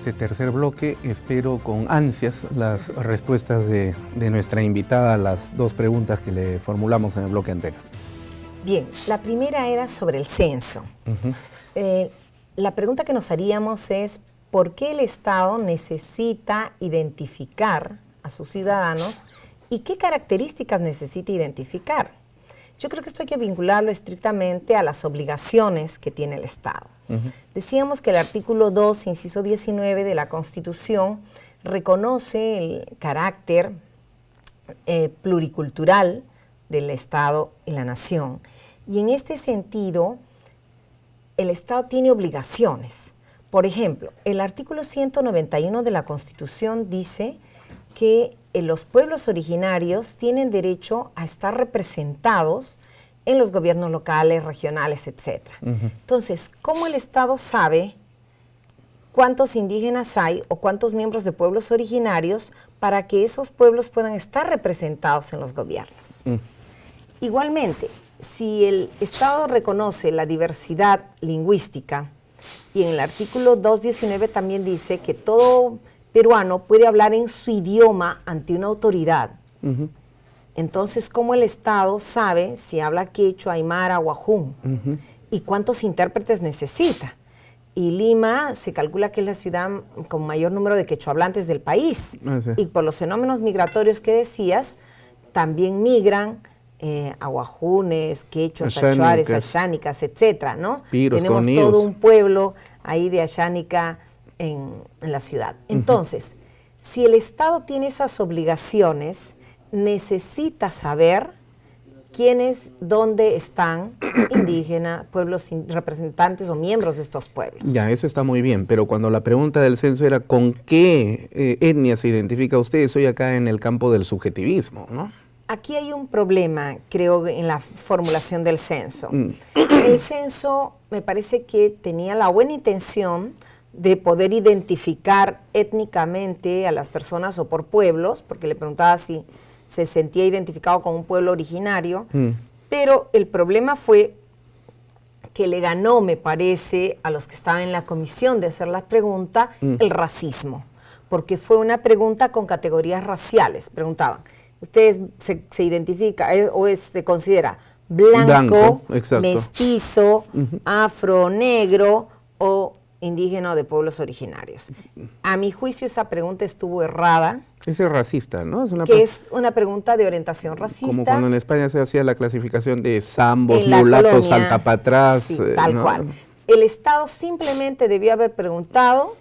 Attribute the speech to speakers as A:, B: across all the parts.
A: este tercer bloque. Espero con ansias las respuestas de nuestra invitada a las dos preguntas que le formulamos en el bloque anterior.
B: Bien, la primera era sobre el censo. La pregunta que nos haríamos es, ¿por qué el Estado necesita identificar a sus ciudadanos y qué características necesita identificar? Yo creo que esto hay que vincularlo estrictamente a las obligaciones que tiene el Estado. Decíamos que el artículo 2, inciso 19 de la Constitución reconoce el carácter pluricultural del Estado y la nación. Y en este sentido, el Estado tiene obligaciones. Por ejemplo, el artículo 191 de la Constitución dice que los pueblos originarios tienen derecho a estar representados en los gobiernos locales, regionales, etc. Entonces, ¿cómo el Estado sabe cuántos indígenas hay o cuántos miembros de pueblos originarios para que esos pueblos puedan estar representados en los gobiernos? Igualmente, si el Estado reconoce la diversidad lingüística, y en el artículo 219 también dice que todo peruano puede hablar en su idioma ante una autoridad, entonces, ¿cómo el Estado sabe si habla quechua, aymara o ajún? ¿Y cuántos intérpretes necesita? Y Lima se calcula que es la ciudad con mayor número de quechohablantes del país. Y por los fenómenos migratorios que decías, también migran aguajunes, quechuas, achuares, ayánicas, etcétera, ¿no? Tenemos todo un pueblo ahí de ayánica en la ciudad. Entonces, si el Estado tiene esas obligaciones, necesita saber quiénes, dónde están indígenas, pueblos representantes o miembros de estos pueblos.
A: Ya, eso está muy bien, pero cuando la pregunta del censo era ¿con qué etnia se identifica usted? Estoy acá en el campo del subjetivismo, ¿no?
B: Aquí hay un problema, creo, en la formulación del censo. El censo me parece que tenía la buena intención de poder identificar étnicamente a las personas o por pueblos, porque le preguntaba si se sentía identificado con un pueblo originario, pero el problema fue que le ganó, me parece, a los que estaban en la comisión de hacer la pregunta, el racismo, porque fue una pregunta con categorías raciales. Preguntaban, ¿ustedes se identifica se considera blanco mestizo, afro, negro o indígena o de pueblos originarios? A mi juicio esa pregunta estuvo errada.
A: Es racista, ¿no?
B: Es una pregunta de orientación racista.
A: Como cuando en España se hacía la clasificación de zambos, mulatos, saltapatrás.
B: Sí, tal cual. El Estado simplemente debió haber preguntado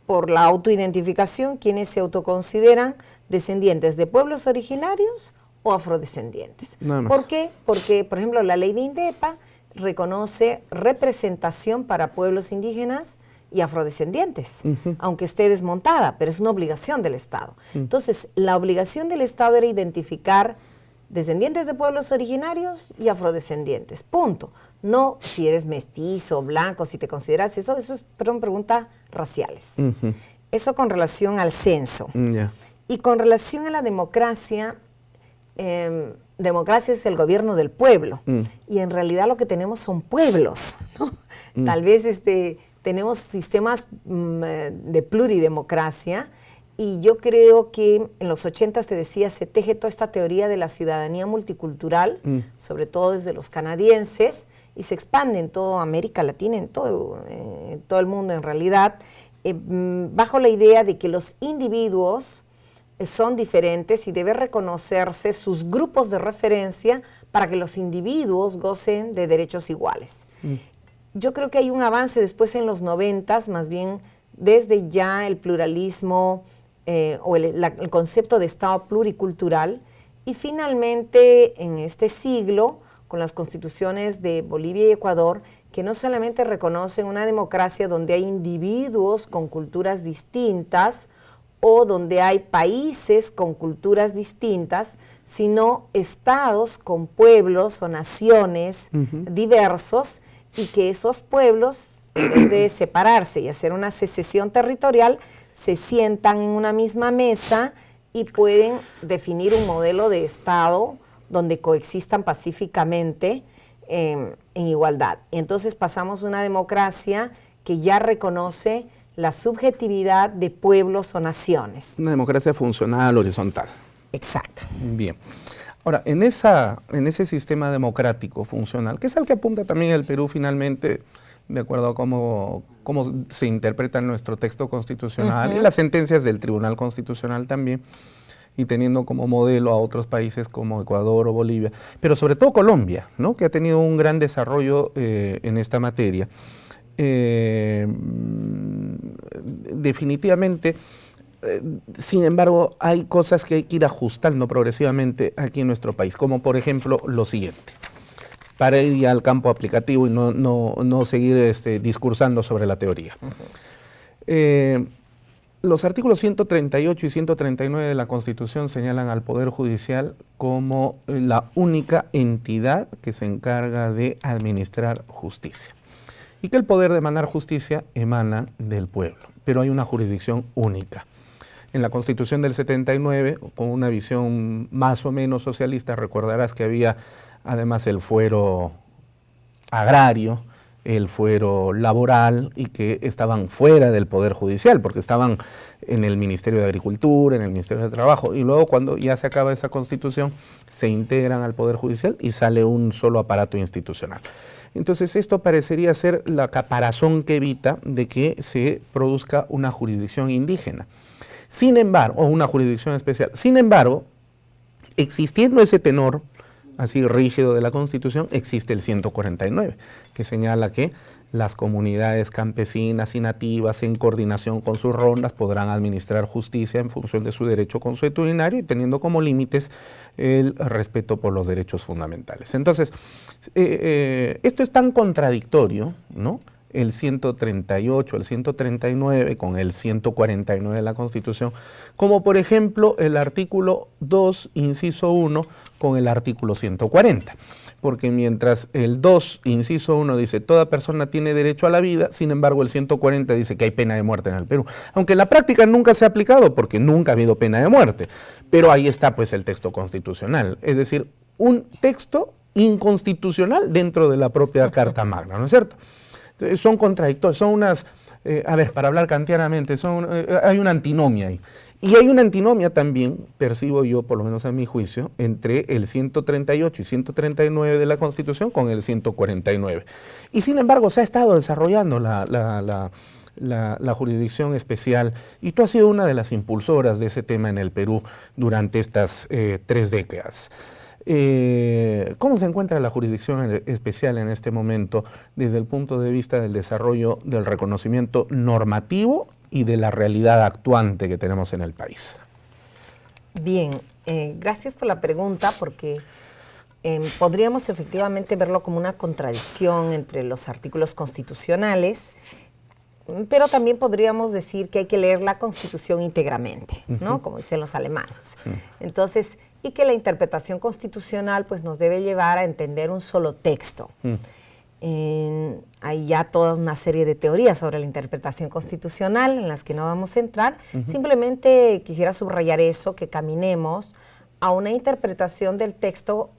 B: por la autoidentificación quiénes se autoconsideran descendientes de pueblos originarios o afrodescendientes. ¿Por qué? Porque, por ejemplo, la ley de INDEPA reconoce representación para pueblos indígenas y afrodescendientes, aunque esté desmontada, pero es una obligación del Estado. Entonces, la obligación del Estado era identificar descendientes de pueblos originarios y afrodescendientes, punto. No si eres mestizo, blanco, si te consideras eso es, preguntas raciales. Eso con relación al censo. Y con relación a la democracia, democracia es el gobierno del pueblo, y en realidad lo que tenemos son pueblos, ¿no? Tal vez tenemos sistemas de pluridemocracia, y yo creo que en los 80 te decía, se teje toda esta teoría de la ciudadanía multicultural, sobre todo desde los canadienses, y se expande en toda América Latina, en todo el mundo en realidad, bajo la idea de que los individuos son diferentes y debe reconocerse sus grupos de referencia para que los individuos gocen de derechos iguales. Yo creo que hay un avance después en los 90s, más bien desde ya el pluralismo o el concepto de Estado pluricultural, y finalmente en este siglo, con las constituciones de Bolivia y Ecuador, que no solamente reconocen una democracia donde hay individuos con culturas distintas, o donde hay países con culturas distintas, sino estados con pueblos o naciones diversos, y que esos pueblos, en vez de separarse y hacer una secesión territorial, se sientan en una misma mesa y pueden definir un modelo de Estado donde coexistan pacíficamente en igualdad. Y entonces pasamos a una democracia que ya reconoce la subjetividad de pueblos o naciones.
A: Una democracia funcional, horizontal.
B: Exacto.
A: Bien. Ahora, en ese sistema democrático funcional, que es al que apunta también el Perú finalmente, de acuerdo a cómo se interpreta nuestro texto constitucional y las sentencias del Tribunal Constitucional también, y teniendo como modelo a otros países como Ecuador o Bolivia, pero sobre todo Colombia, ¿no?, que ha tenido un gran desarrollo en esta materia. Definitivamente, sin embargo, hay cosas que hay que ir ajustando progresivamente aquí en nuestro país, como por ejemplo lo siguiente, para ir ya al campo aplicativo y no seguir discursando sobre la teoría. Los artículos 138 y 139 de la Constitución señalan al Poder Judicial como la única entidad que se encarga de administrar justicia, y que el poder de emanar justicia emana del pueblo, pero hay una jurisdicción única. En la Constitución del 79, con una visión más o menos socialista, recordarás que había además el fuero agrario, el fuero laboral, y que estaban fuera del Poder Judicial, porque estaban en el Ministerio de Agricultura, en el Ministerio de Trabajo, y luego cuando ya se acaba esa Constitución, se integran al Poder Judicial y sale un solo aparato institucional. Entonces esto parecería ser la caparazón que evita de que se produzca una jurisdicción indígena. Sin embargo, o una jurisdicción especial. Sin embargo, existiendo ese tenor así rígido de la Constitución, existe el 149, que señala que las comunidades campesinas y nativas, en coordinación con sus rondas, podrán administrar justicia en función de su derecho consuetudinario y teniendo como límites el respeto por los derechos fundamentales. Entonces, esto es tan contradictorio, ¿no?, el 138, el 139 con el 149 de la Constitución, como por ejemplo el artículo 2, inciso 1, con el artículo 140. Porque mientras el 2, inciso 1 dice toda persona tiene derecho a la vida, sin embargo el 140 dice que hay pena de muerte en el Perú. Aunque en la práctica nunca se ha aplicado porque nunca ha habido pena de muerte. Pero ahí está pues el texto constitucional, es decir, un texto inconstitucional dentro de la propia Carta Magna, ¿no es cierto? Son contradictorios, son unas, para hablar kantianamente, hay una antinomia ahí. Y hay una antinomia también, percibo yo, por lo menos a mi juicio, entre el 138 y 139 de la Constitución con el 149. Y sin embargo se ha estado desarrollando la jurisdicción especial, y tú has sido una de las impulsoras de ese tema en el Perú durante estas 3 décadas. ¿Cómo se encuentra la jurisdicción especial en este momento desde el punto de vista del desarrollo del reconocimiento normativo y de la realidad actuante que tenemos en el país?
B: Bien, gracias por la pregunta, porque podríamos efectivamente verlo como una contradicción entre los artículos constitucionales, pero también podríamos decir que hay que leer la Constitución íntegramente, ¿no?, como dicen los alemanes. Entonces, y que la interpretación constitucional pues nos debe llevar a entender un solo texto. Hay ya toda una serie de teorías sobre la interpretación constitucional en las que no vamos a entrar. Simplemente quisiera subrayar eso, que caminemos a una interpretación del texto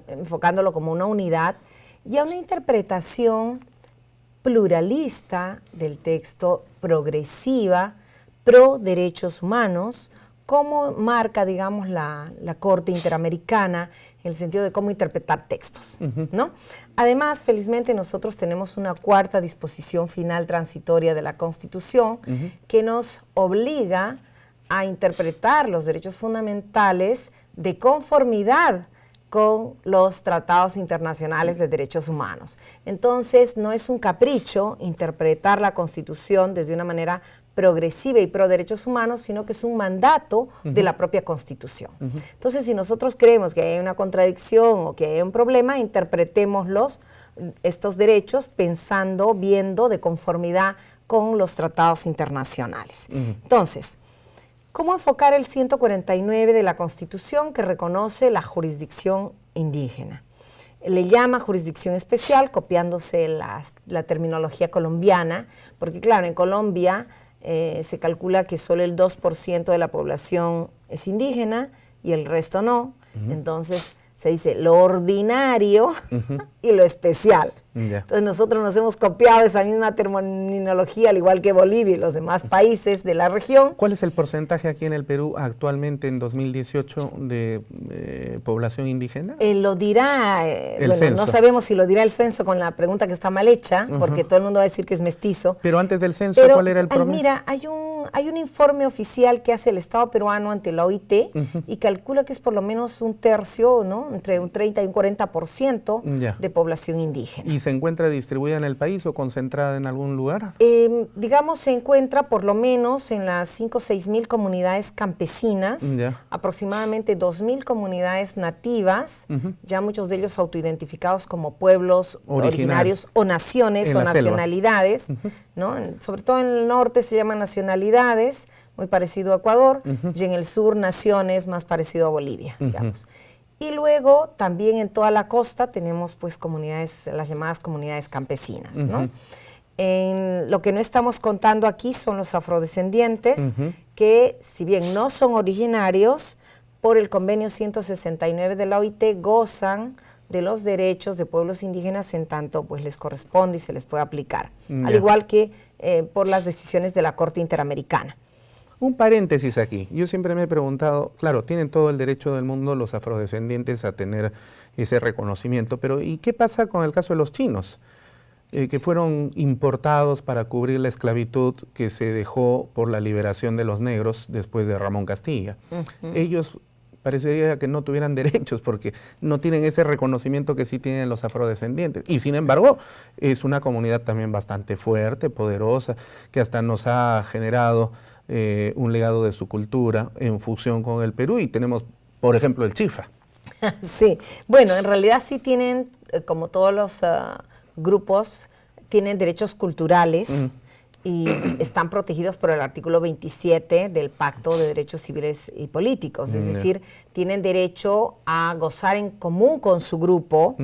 B: enfocándolo como una unidad, y a una interpretación pluralista del texto, progresiva, pro derechos humanos, como marca, digamos, la Corte Interamericana, en el sentido de cómo interpretar textos, ¿no? Además, felizmente, nosotros tenemos una 4ª disposición final transitoria de la Constitución que nos obliga a interpretar los derechos fundamentales de conformidad con los tratados internacionales de derechos humanos. Entonces, no es un capricho interpretar la Constitución desde una manera progresiva y pro derechos humanos, sino que es un mandato de la propia Constitución. Entonces, si nosotros creemos que hay una contradicción o que hay un problema, interpretémoslos, estos derechos, pensando, viendo de conformidad con los tratados internacionales. Entonces, ¿cómo enfocar el 149 de la Constitución, que reconoce la jurisdicción indígena? Le llama jurisdicción especial, copiándose la terminología colombiana, porque claro, en Colombia se calcula que solo el 2% de la población es indígena y el resto no. Entonces se dice lo ordinario y lo especial.
A: Ya.
B: Entonces nosotros nos hemos copiado esa misma terminología, al igual que Bolivia y los demás países de la región.
A: ¿Cuál es el porcentaje aquí en el Perú actualmente en 2018 de población indígena?
B: Lo dirá, bueno,
A: censo.
B: no sabemos si lo dirá el censo con la pregunta que está mal hecha, porque todo el mundo va a decir que es mestizo.
A: Pero antes del censo,
B: Pero,
A: ¿cuál era el promedio?
B: mira, hay un informe oficial que hace el Estado peruano ante la OIT y calcula que es por lo menos un tercio, ¿no? Entre un 30 y un 40%
A: Ya.
B: de población indígena.
A: ¿Y se encuentra distribuida en el país o concentrada en algún lugar?
B: Digamos, se encuentra por lo menos en las 5 o 6 mil comunidades campesinas,
A: Ya.
B: aproximadamente 2.000 comunidades nativas, ya muchos de ellos autoidentificados como pueblos originarios o naciones
A: En
B: o
A: la selva.
B: nacionalidades, ¿no? Sobre todo en el norte se llaman nacionalidades, muy parecido a Ecuador, y en el sur naciones, más parecido a Bolivia, digamos. Y luego también en toda la costa tenemos pues comunidades, las llamadas comunidades campesinas, ¿no? Lo que no estamos contando aquí son los afrodescendientes, que si bien no son originarios, por el convenio 169 de la OIT gozan de los derechos de pueblos indígenas en tanto pues les corresponde y se les puede aplicar, al igual que por las decisiones de la Corte Interamericana.
A: Un paréntesis aquí. Yo siempre me he preguntado, claro, tienen todo el derecho del mundo los afrodescendientes a tener ese reconocimiento, pero ¿y qué pasa con el caso de los chinos? Que fueron importados para cubrir la esclavitud que se dejó por la liberación de los negros después de Ramón Castilla. Ellos parecería que no tuvieran derechos porque no tienen ese reconocimiento que sí tienen los afrodescendientes. Y sin embargo, es una comunidad también bastante fuerte, poderosa, que hasta nos ha generado un legado de su cultura en fusión con el Perú. Y tenemos, por ejemplo, el Chifa.
B: Sí, bueno, en realidad sí tienen, como todos los grupos, tienen derechos culturales y están protegidos por el artículo 27 del Pacto de Derechos Civiles y Políticos. Es decir, tienen derecho a gozar en común con su grupo,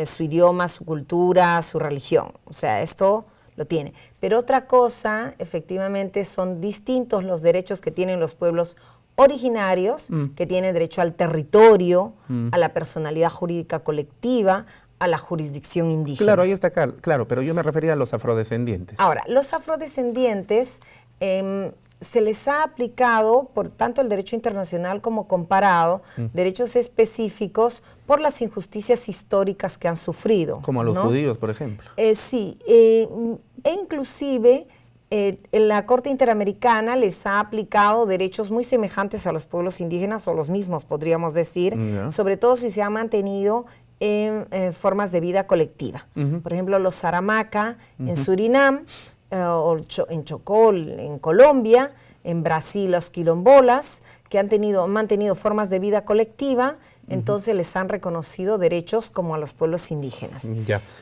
B: su idioma, su cultura, su religión. O sea, esto lo tiene. Pero otra cosa, efectivamente, son distintos los derechos que tienen los pueblos originarios, que tienen derecho al territorio, a la personalidad jurídica colectiva, a la jurisdicción indígena.
A: Claro, ahí está, claro, pero yo me refería a los afrodescendientes.
B: Ahora, los afrodescendientes se les ha aplicado, por tanto el derecho internacional como comparado, derechos específicos por las injusticias históricas que han sufrido.
A: Como a los
B: ¿no?
A: judíos, por ejemplo.
B: Sí, e inclusive en la Corte Interamericana les ha aplicado derechos muy semejantes a los pueblos indígenas, o los mismos podríamos decir, sobre todo si se ha mantenido en formas de vida colectiva. Por ejemplo, los Saramacá en Surinam, o en Chocó, en Colombia, en Brasil los quilombolas, que han mantenido formas de vida colectiva, entonces les han reconocido derechos como a los pueblos indígenas,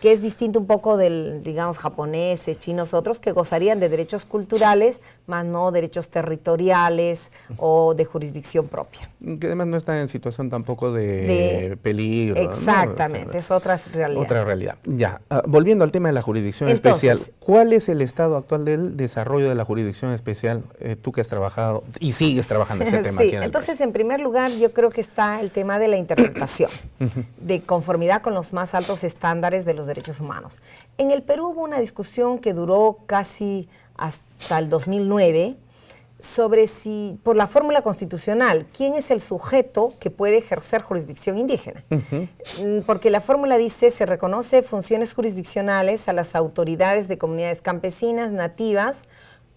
B: que es distinto un poco del, digamos, japoneses, chinos, otros que gozarían de derechos culturales, más no derechos territoriales o de jurisdicción propia.
A: Que además no están en situación tampoco de peligro.
B: Exactamente, ¿no? Es otra realidad.
A: Otra realidad. Ya, volviendo al tema de la jurisdicción especial, ¿cuál es el estado actual del desarrollo de la jurisdicción especial? Tú que has trabajado y sigues trabajando ese tema aquí en el país.
B: Entonces, en primer lugar, yo creo que está el tema de la interpretación, de conformidad con los más altos estándares de los derechos humanos. En el Perú hubo una discusión que duró casi hasta el 2009 sobre si, por la fórmula constitucional, quién es el sujeto que puede ejercer jurisdicción indígena. Porque la fórmula dice, se reconoce funciones jurisdiccionales a las autoridades de comunidades campesinas, nativas,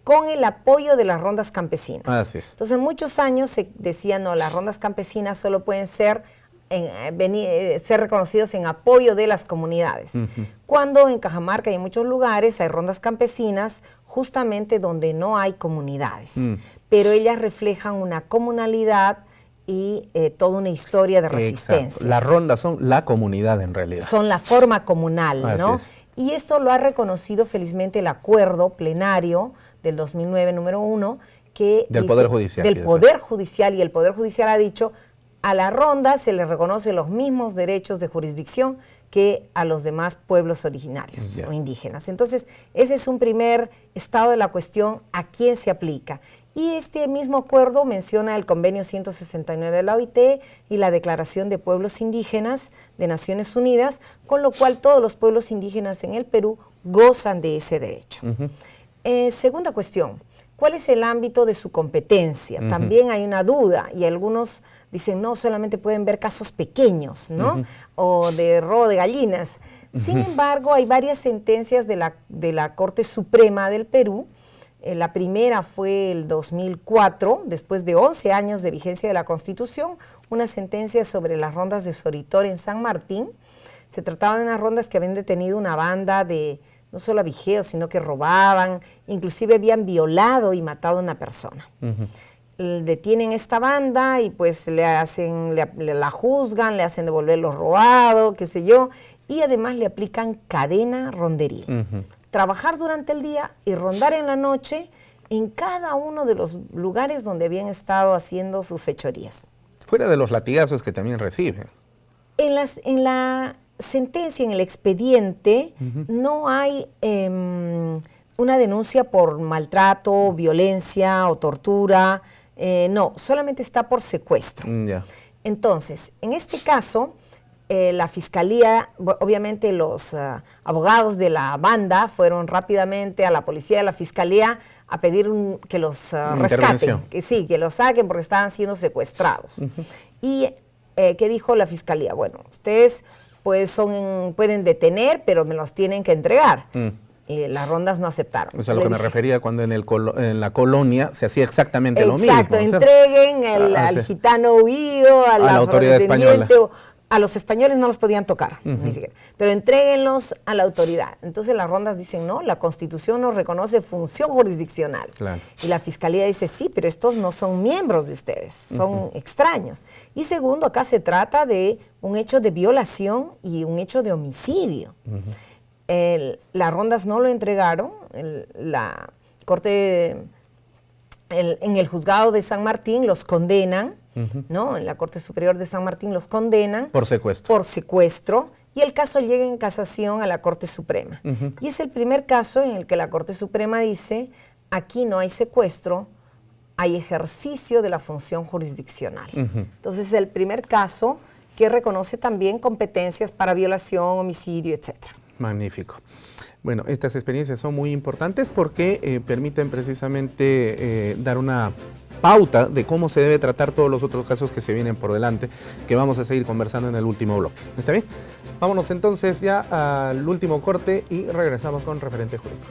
B: con el apoyo de las rondas campesinas.
A: Así es.
B: Entonces, muchos años se decía, no, las rondas campesinas solo pueden ser reconocidos en apoyo de las comunidades. Cuando en Cajamarca y en muchos lugares hay rondas campesinas justamente donde no hay comunidades, pero ellas reflejan una comunalidad y toda una historia de resistencia.
A: Exacto. Las rondas son la comunidad en realidad.
B: Son la forma comunal,
A: Así
B: ¿no?
A: es.
B: Y esto lo ha reconocido felizmente el acuerdo plenario del 2009, número 1, que
A: del Poder Judicial.
B: Del Poder Judicial, y el Poder Judicial ha dicho, a la ronda se le reconoce los mismos derechos de jurisdicción que a los demás pueblos originarios o indígenas. Entonces, ese es un primer estado de la cuestión, a quién se aplica. Y este mismo acuerdo menciona el convenio 169 de la OIT y la Declaración de Pueblos Indígenas de Naciones Unidas, con lo cual todos los pueblos indígenas en el Perú gozan de ese derecho. Segunda cuestión, ¿cuál es el ámbito de su competencia? También hay una duda y algunos dicen, no, solamente pueden ver casos pequeños, ¿no? O de robo de gallinas. Sin embargo, hay varias sentencias de la Corte Suprema del Perú. La primera fue el 2004, después de 11 años de vigencia de la Constitución, una sentencia sobre las rondas de Soritor en San Martín. Se trataba de unas rondas que habían detenido una banda de no solo abigeos, sino que robaban, inclusive habían violado y matado a una persona. Detienen esta banda y pues la juzgan, le hacen devolver lo robado, qué sé yo, y además le aplican cadena ronderil. Trabajar durante el día y rondar en la noche en cada uno de los lugares donde habían estado haciendo sus fechorías.
A: Fuera de los latigazos que también reciben.
B: En la sentencia, en el expediente, no hay una denuncia por maltrato, violencia o tortura. No, solamente está por secuestro. Entonces, en este caso, la fiscalía, obviamente los abogados de la banda fueron rápidamente a la policía y a la fiscalía a pedir que los rescaten, que los saquen porque estaban siendo secuestrados. ¿Y qué dijo la fiscalía? Bueno, ustedes pues pueden detener, pero me los tienen que entregar. Las rondas no aceptaron.
A: O sea, lo que me refería cuando en la colonia se hacía exactamente lo mismo.
B: Exacto, entreguen al gitano huido, a la
A: autoridad española.
B: A los españoles no los podían tocar, ni siquiera, pero entréguenlos a la autoridad. Entonces las rondas dicen, no, la Constitución nos reconoce función jurisdiccional. Y la Fiscalía dice, sí, pero estos no son miembros de ustedes, son extraños. Y segundo, acá se trata de un hecho de violación y un hecho de homicidio. Las rondas no lo entregaron, la Corte, en el juzgado de San Martín los condenan, ¿no? En la Corte Superior de San Martín los condenan.
A: Por secuestro.
B: Y el caso llega en casación a la Corte Suprema. Y es el primer caso en el que la Corte Suprema dice, aquí no hay secuestro, hay ejercicio de la función jurisdiccional. Entonces es el primer caso que reconoce también competencias para violación, homicidio, etcétera.
A: Magnífico. Bueno, estas experiencias son muy importantes porque permiten precisamente dar una pauta de cómo se debe tratar todos los otros casos que se vienen por delante, que vamos a seguir conversando en el último bloque. ¿Está bien? Vámonos entonces ya al último corte y regresamos con Referente Jurídico.